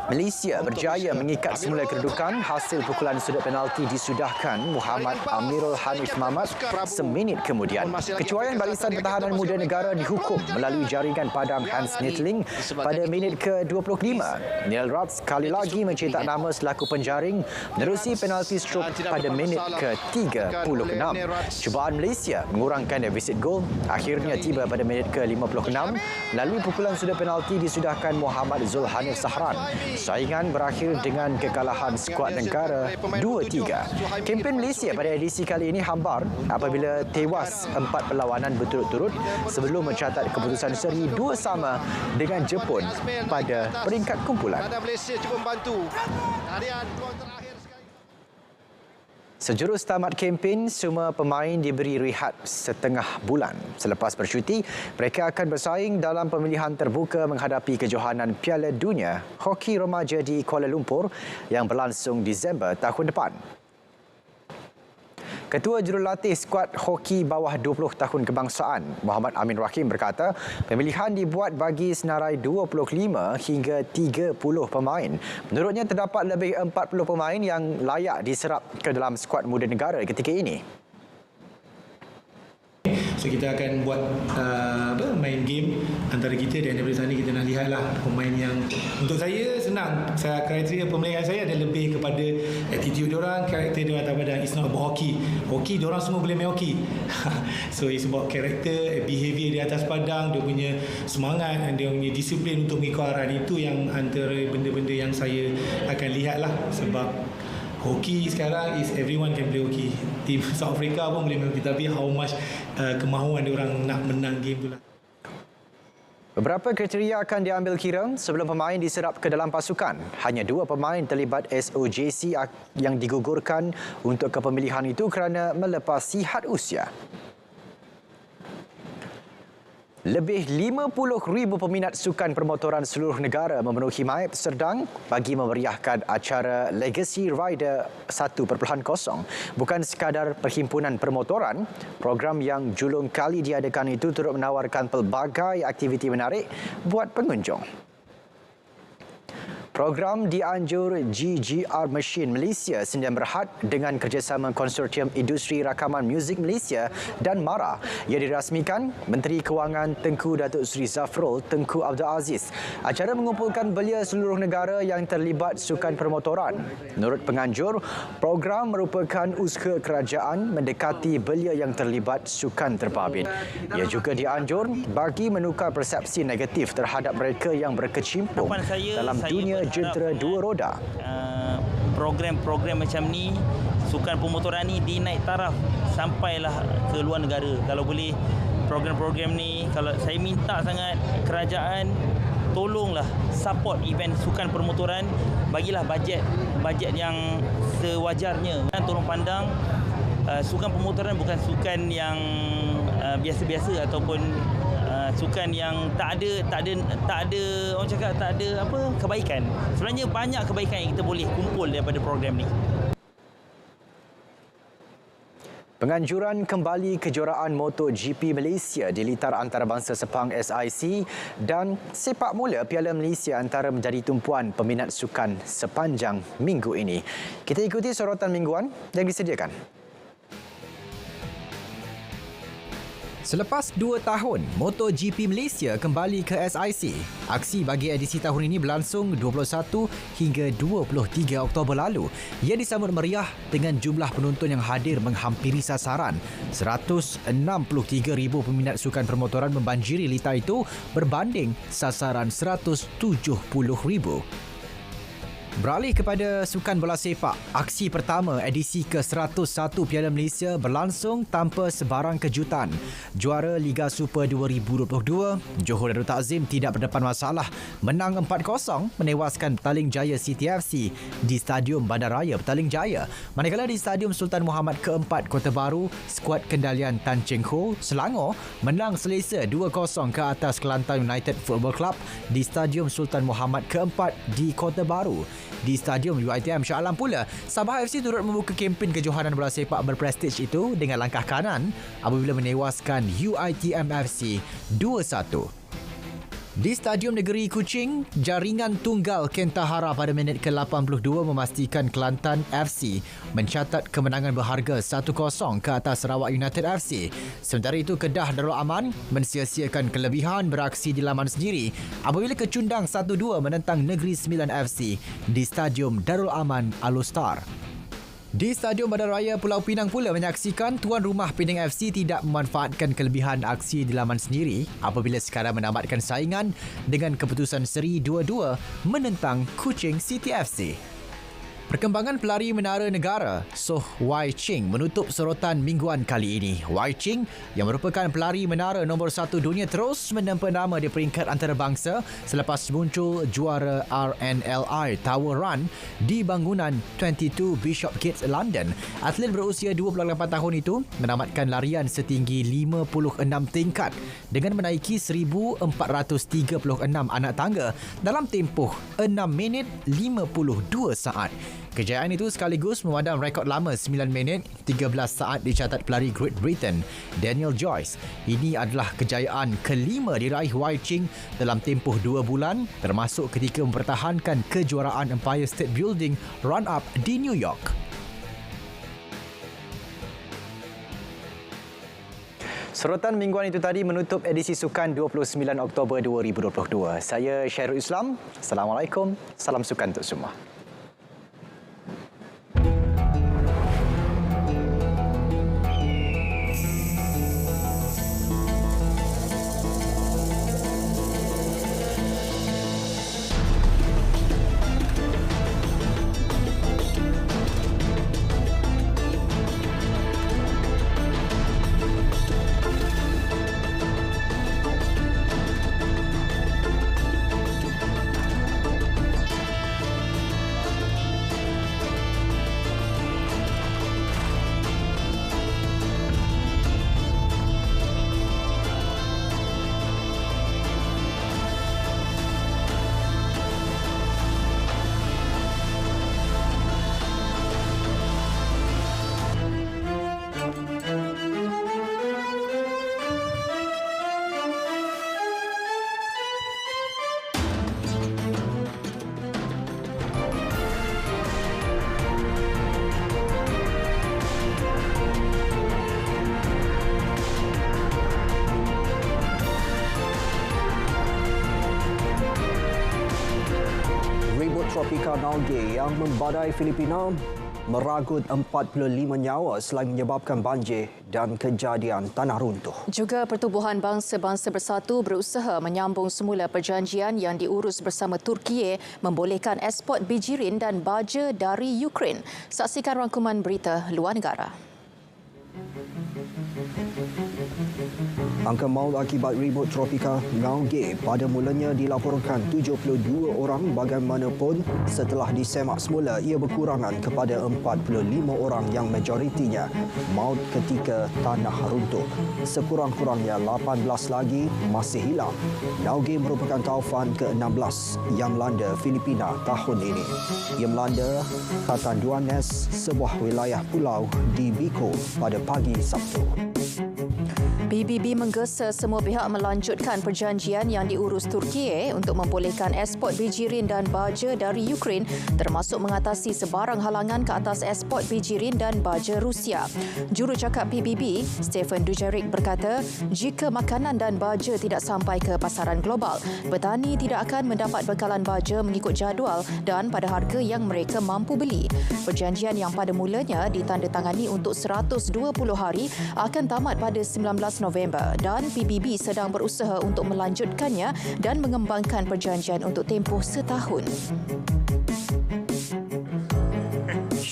Malaysia berjaya mengikat semula kedudukan hasil pukulan sudut penalti disudahkan Muhammad Amirul Hanif Mamat seminit kemudian. Kecuaian barisan pertahanan muda negara dihukum melalui jaringan padang Hans Nittling pada minit ke-25. Neil Rods sekali lagi mencetak nama selaku penjaring menerusi penalti strok pada minit ke-36. Cubaan Malaysia mengurangkan defisit gol akhirnya tiba pada minit ke-56 melalui pukulan sudut penalti disudahkan Muhammad Zulhanif Sahran. Saingan berakhir dengan kekalahan skuad negara 2-3. Kempen Malaysia pada edisi kali ini hambar apabila tewas 4 perlawanan berturut-turut sebelum mencatat keputusan seri 2-2 dengan Jepun pada peringkat kumpulan. Sejurus tamat kempen, semua pemain diberi rehat setengah bulan. Selepas bercuti, mereka akan bersaing dalam pemilihan terbuka menghadapi kejohanan Piala Dunia Hoki Remaja di Kuala Lumpur yang berlangsung Disember tahun depan. Ketua Jurulatih Skuad Hoki bawah 20 tahun kebangsaan, Muhammad Amin Rahim berkata, pemilihan dibuat bagi senarai 25 hingga 30 pemain. Menurutnya terdapat lebih 40 pemain yang layak diserap ke dalam skuad muda negara ketika ini. So kita akan buat main game antara kita dan daripada sana kita nak lihatlah pemain yang untuk saya senang. Kriteria pemilihan saya ada lebih kepada attitude diorang, karakter diorang daripada it's not about hoki. Hoki diorang semua boleh main hoki. So it's about karakter, behavior di atas padang, dia punya semangat dan dia punya disiplin untuk mengikut arahan. Itu yang antara benda-benda yang saya akan lihatlah sebab hoki sekarang is everyone can play hoki. Tim South Africa pun boleh main hoki, tapi how much kemahuan dia orang nak menang game tu lah. Beberapa kriteria akan diambil kira sebelum pemain diserap ke dalam pasukan. Hanya 2 pemain terlibat SOJC yang digugurkan untuk kepemilihan itu kerana melepasi had usia. Lebih 50,000 peminat sukan permotoran seluruh negara memenuhi Maib Serdang bagi memeriahkan acara Legacy Rider 1.0. Bukan sekadar perhimpunan permotoran, program yang julung kali diadakan itu turut menawarkan pelbagai aktiviti menarik buat pengunjung. Program dianjur GGR Machine Malaysia Sdn Bhd dengan kerjasama Konsortium Industri Rakaman Muzik Malaysia dan MARA. Ia dirasmikan Menteri Kewangan Tengku Datuk Seri Zafrul Tengku Abdul Aziz. Acara mengumpulkan belia seluruh negara yang terlibat sukan permotoran. Menurut penganjur, program merupakan usaha kerajaan mendekati belia yang terlibat sukan terbabit. Ia juga dianjur bagi menukar persepsi negatif terhadap mereka yang berkecimpung dalam dunia jentera dua roda. Program-program macam ni, sukan pemotoran ni dinaik taraf sampailah ke luar negara. Kalau boleh program-program ni, kalau saya minta sangat kerajaan tolonglah support event sukan permotoran, bagilah bajet yang sewajarnya. Dan tolong pandang sukan pemotoran bukan sukan yang biasa-biasa ataupun sukan yang tak ada orang cakap tak ada kebaikan. Sebenarnya banyak kebaikan yang kita boleh kumpul daripada program ni. Penganjuran kembali kejuaraan MotoGP Malaysia di litar antarabangsa Sepang SIC dan sepak mula Piala Malaysia antara menjadi tumpuan peminat sukan sepanjang minggu ini. Kita ikuti sorotan mingguan yang disediakan. Selepas 2 tahun, MotoGP Malaysia kembali ke SIC. Aksi bagi edisi tahun ini berlangsung 21 hingga 23 Oktober lalu. Ia disambut meriah dengan jumlah penonton yang hadir menghampiri sasaran. 163,000 peminat sukan permotoran membanjiri litar itu berbanding sasaran 170,000. Beralih kepada sukan bola sepak, aksi pertama edisi ke-101 Piala Malaysia berlangsung tanpa sebarang kejutan. Juara Liga Super 2022, Johor Darul Takzim tidak berdepan masalah, menang 4-0 menewaskan Petaling Jaya City FC di Stadium Bandaraya Petaling Jaya. Manakala di Stadium Sultan Muhammad ke-4 Kota Baru, skuad kendalian Tan Cheng Ho, Selangor menang selesa 2-0 ke atas Kelantan United Football Club di Stadium Sultan Muhammad ke-4 di Kota Baru. Di Stadium UiTM Shah Alam pula, Sabah FC turut membuka kempen kejohanan bola sepak berprestij itu dengan langkah kanan apabila menewaskan UiTM FC 2-1. Di Stadium Negeri Kuching, jaringan tunggal Kentahara pada minit ke-82 memastikan Kelantan FC mencatat kemenangan berharga 1-0 ke atas Sarawak United FC. Sementara itu, Kedah Darul Aman mensia-siakan kelebihan beraksi di laman sendiri apabila kecundang 1-2 menentang Negeri Sembilan FC di Stadium Darul Aman Al-Ustar. Di Stadium Bandaraya Pulau Pinang pula menyaksikan tuan rumah Penang FC tidak memanfaatkan kelebihan aksi di laman sendiri apabila sekadar menamatkan saingan dengan keputusan seri 2-2 menentang Kuching City FC. Perkembangan pelari menara negara Soh Wai Ching menutup sorotan mingguan kali ini. Wai Ching yang merupakan pelari menara nombor 1 dunia terus menempa nama di peringkat antarabangsa selepas muncul juara RNLI Tower Run di bangunan 22 Bishopsgate, London. Atlet berusia 28 tahun itu menamatkan larian setinggi 56 tingkat dengan menaiki 1,436 anak tangga dalam tempoh 6 minit 52 saat. Kejayaan itu sekaligus memadam rekod lama 9 minit 13 saat dicatat pelari Great Britain Daniel Joyce. Ini adalah kejayaan kelima diraih Wai Ching dalam tempoh 2 bulan termasuk ketika mempertahankan kejuaraan Empire State Building run-up di New York. Sorotan mingguan itu tadi menutup edisi Sukan 29 Oktober 2022. Saya Syairul Islam. Assalamualaikum. Salam sukan untuk semua. tropika Nauge yang membadai Filipina meragut 45 nyawa selain menyebabkan banjir dan kejadian tanah runtuh. Juga Pertubuhan Bangsa-Bangsa Bersatu berusaha menyambung semula perjanjian yang diurus bersama Turkiye membolehkan ekspor bijirin dan baja dari Ukraine. Saksikan rangkuman berita luar negara. Angka maut akibat ribut tropika Nauge pada mulanya dilaporkan 72 orang, bagaimanapun setelah disemak semula ia berkurangan kepada 45 orang yang majoritinya maut ketika tanah runtuh. Sekurang-kurangnya 18 lagi masih hilang. Nauge merupakan taufan ke-16 yang melanda Filipina tahun ini. Ia melanda Catanduanes, sebuah wilayah pulau di Bicol pada pagi Sabtu. PBB menggesa semua pihak melanjutkan perjanjian yang diurus Turkiye untuk membolehkan ekspor bijirin dan baja dari Ukraine, termasuk mengatasi sebarang halangan ke atas ekspor bijirin dan baja Rusia. Jurucakap PBB, Stephen Dujarric berkata, jika makanan dan baja tidak sampai ke pasaran global, petani tidak akan mendapat bekalan baja mengikut jadual dan pada harga yang mereka mampu beli. Perjanjian yang pada mulanya ditandatangani untuk 120 hari akan tamat pada 19 November dan PBB sedang berusaha untuk melanjutkannya dan mengembangkan perjanjian untuk tempoh setahun.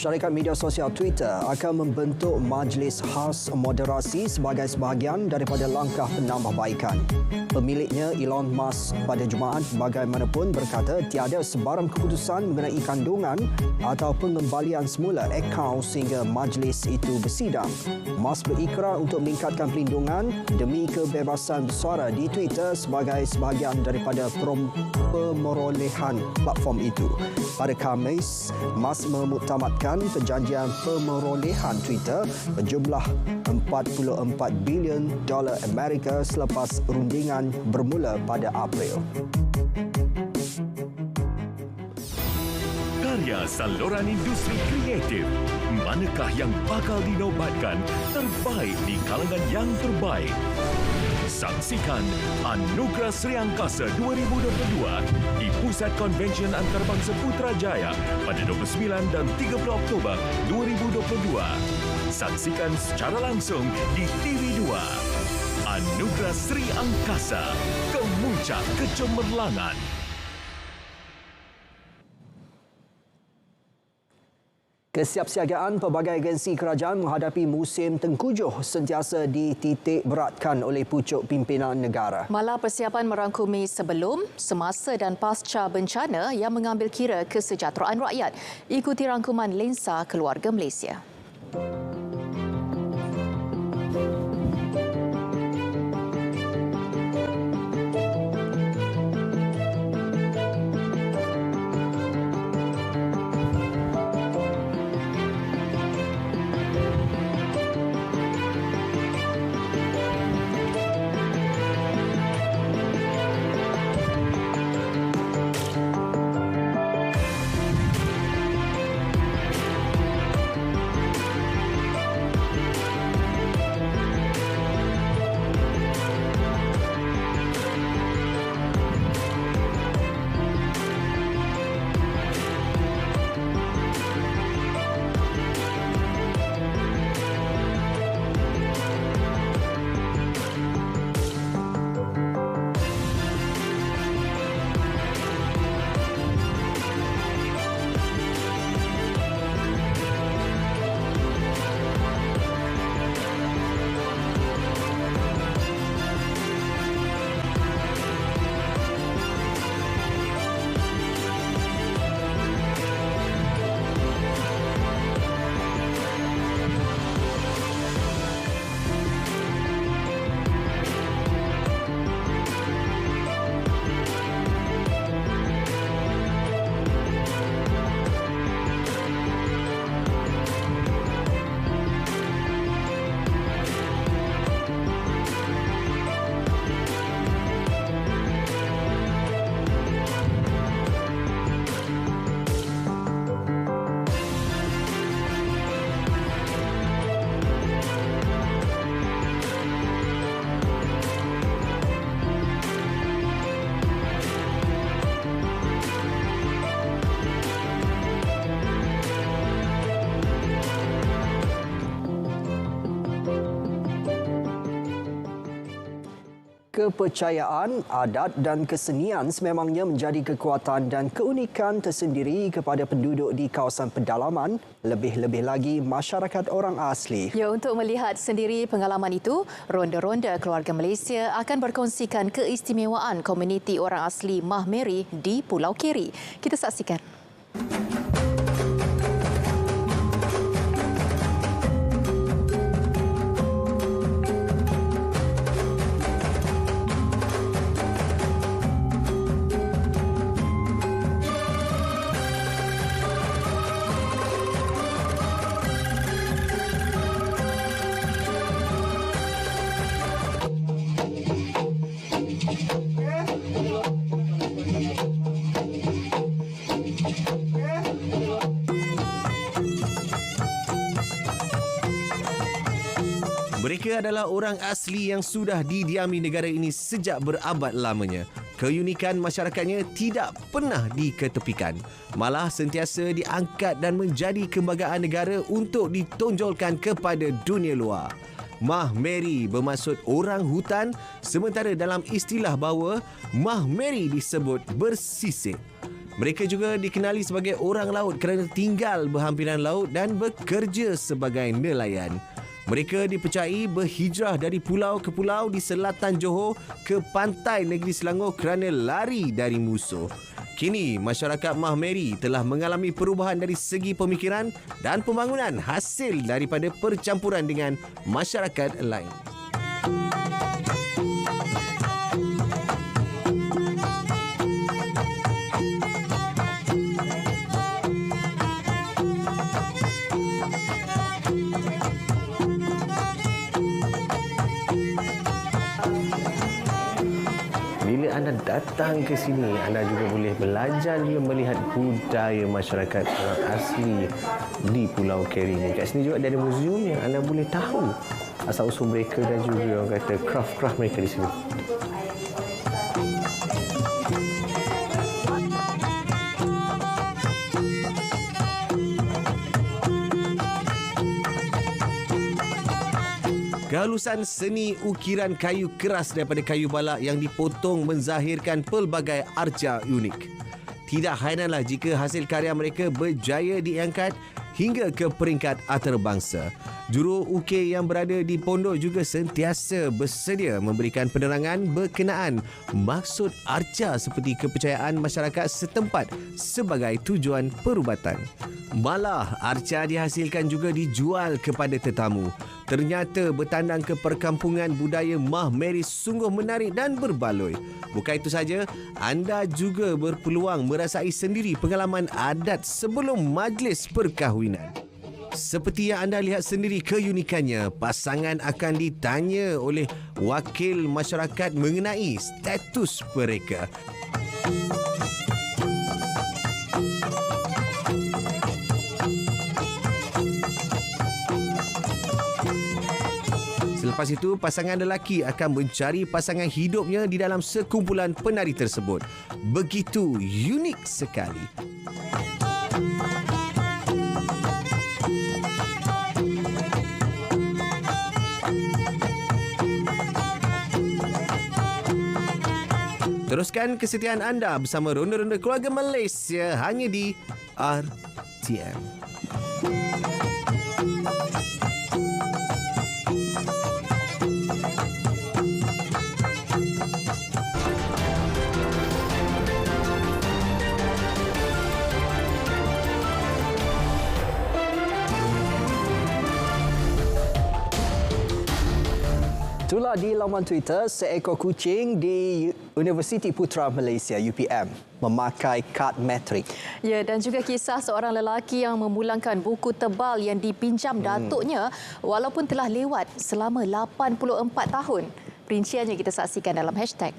Syarikat media sosial Twitter akan membentuk majlis khas moderasi sebagai sebahagian daripada langkah penambahbaikan. Pemiliknya Elon Musk pada Jumaat bagaimanapun berkata tiada sebarang keputusan mengenai kandungan atau pengembalian semula akaun sehingga majlis itu bersidang. Musk berikrar untuk meningkatkan perlindungan demi kebebasan bersuara di Twitter sebagai sebahagian daripada pemerolehan platform itu. Pada Khamis, Musk memuktamadkan perjanjian pemerolehan Twitter berjumlah $44 bilion Amerika selepas rundingan bermula pada April. Karya saluran industri kreatif. Manakah yang bakal dinobatkan terbaik di kalangan yang terbaik? Saksikan Anugerah Sri Angkasa 2022 di Pusat Konvensyen Antarabangsa Putrajaya pada 29 dan 30 Oktober 2022. Saksikan secara langsung di TV2. Anugerah Sri Angkasa, Kemuncak Kecemerlangan. Kesiapsiagaan pelbagai agensi kerajaan menghadapi musim tengkujuh sentiasa dititik beratkan oleh pucuk pimpinan negara. Malah persiapan merangkumi sebelum, semasa dan pasca bencana yang mengambil kira kesejahteraan rakyat. Ikuti rangkuman Lensa Keluarga Malaysia. Kepercayaan, adat dan kesenian sememangnya menjadi kekuatan dan keunikan tersendiri kepada penduduk di kawasan pedalaman, lebih-lebih lagi masyarakat orang asli. Ya, untuk melihat sendiri pengalaman itu, Ronda-Ronda Keluarga Malaysia akan berkongsikan keistimewaan komuniti orang asli Mah Meri di Pulau Keri. Kita saksikan. Mereka adalah orang asli yang sudah didiami negara ini sejak berabad lamanya. Keunikan masyarakatnya tidak pernah diketepikan. Malah sentiasa diangkat dan menjadi kebanggaan negara untuk ditonjolkan kepada dunia luar. Mah Meri bermaksud orang hutan, sementara dalam istilah Bawa, Mah Meri disebut bersisik. Mereka juga dikenali sebagai orang laut kerana tinggal berhampiran laut dan bekerja sebagai nelayan. Mereka dipercayai berhijrah dari pulau ke pulau di selatan Johor ke pantai negeri Selangor kerana lari dari musuh. Kini, masyarakat Mah Meri telah mengalami perubahan dari segi pemikiran dan pembangunan hasil daripada percampuran dengan masyarakat lain. Anda datang ke sini, anda juga boleh belajar juga melihat budaya masyarakat orang asli di Pulau Keri ini. Kat sini juga ada museum yang anda boleh tahu asal-usul mereka dan juga orang kata craft-craft mereka di sini. Kehalusan seni ukiran kayu keras daripada kayu balak yang dipotong menzahirkan pelbagai arca unik. Tidak hairanlah jika hasil karya mereka berjaya diangkat hingga ke peringkat antarabangsa. Juru ukir yang berada di pondok juga sentiasa bersedia memberikan penerangan berkenaan maksud arca seperti kepercayaan masyarakat setempat sebagai tujuan perubatan. Malah, arca dihasilkan juga dijual kepada tetamu. Ternyata bertandang ke perkampungan budaya Mah Meri sungguh menarik dan berbaloi. Bukan itu saja, anda juga berpeluang merasai sendiri pengalaman adat sebelum majlis perkahwinan. Seperti yang anda lihat sendiri keunikannya, pasangan akan ditanya oleh wakil masyarakat mengenai status mereka. Selepas itu, pasangan lelaki akan mencari pasangan hidupnya di dalam sekumpulan penari tersebut. Begitu unik sekali. Teruskan kesetiaan anda bersama Ronda-Ronda Keluarga Malaysia hanya di RTM. Itulah di laman Twitter, seekor kucing di Universiti Putra Malaysia UPM memakai kad metrik. Ya, dan juga kisah seorang lelaki yang memulangkan buku tebal yang dipinjam datuknya walaupun telah lewat selama 84 tahun. Perinciannya kita saksikan dalam hashtag.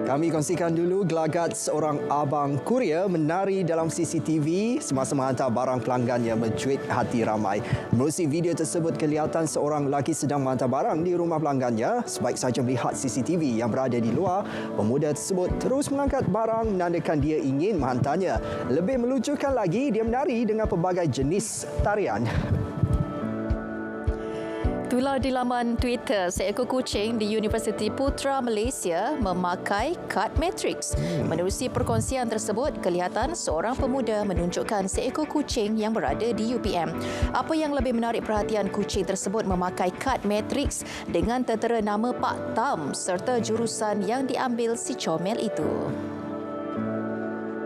Kami kongsikan dulu gelagat seorang abang kurir menari dalam CCTV semasa menghantar barang pelanggannya mencuit hati ramai. Menerusi video tersebut, kelihatan seorang lelaki sedang menghantar barang di rumah pelanggannya. Sebaik saja melihat CCTV yang berada di luar, pemuda tersebut terus mengangkat barang menandakan dia ingin menghantarnya. Lebih melucukan lagi, dia menari dengan pelbagai jenis tarian. Tular di laman Twitter, seekor kucing di Universiti Putra Malaysia memakai kad matriks. Menerusi perkongsian tersebut, kelihatan seorang pemuda menunjukkan seekor kucing yang berada di UPM. Apa yang lebih menarik perhatian, kucing tersebut memakai kad matriks dengan tertera nama Pak Tam serta jurusan yang diambil si comel itu.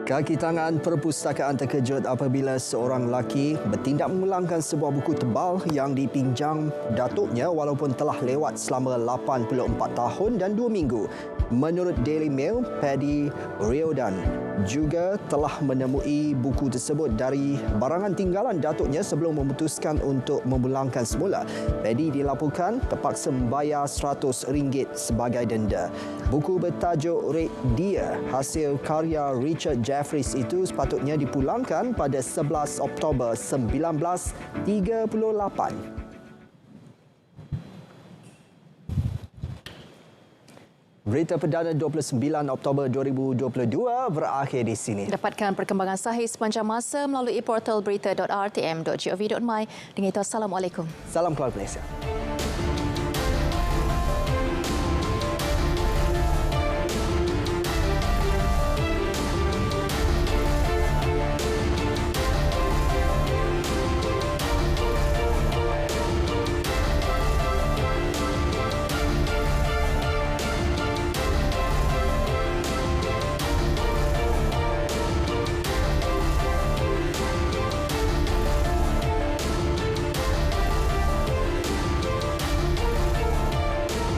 Kaki tangan perpustakaan terkejut apabila seorang lelaki bertindak mengulangkan sebuah buku tebal yang dipinjam datuknya walaupun telah lewat selama 84 tahun dan 2 minggu. Menurut Daily Mail, Paddy Riordan juga telah menemui buku tersebut dari barangan tinggalan datuknya sebelum memutuskan untuk memulangkan semula. Paddy dilaporkan terpaksa membayar RM100 sebagai denda. Buku bertajuk Red Deer hasil karya Richard Jeffries itu sepatutnya dipulangkan pada 11 Oktober 1938. Berita perdana 29 Oktober 2022 berakhir di sini. Dapatkan perkembangan sahih sepanjang masa melalui portal berita.rtm.gov.my. Dengan itu, Assalamualaikum. Salam keluarga Malaysia.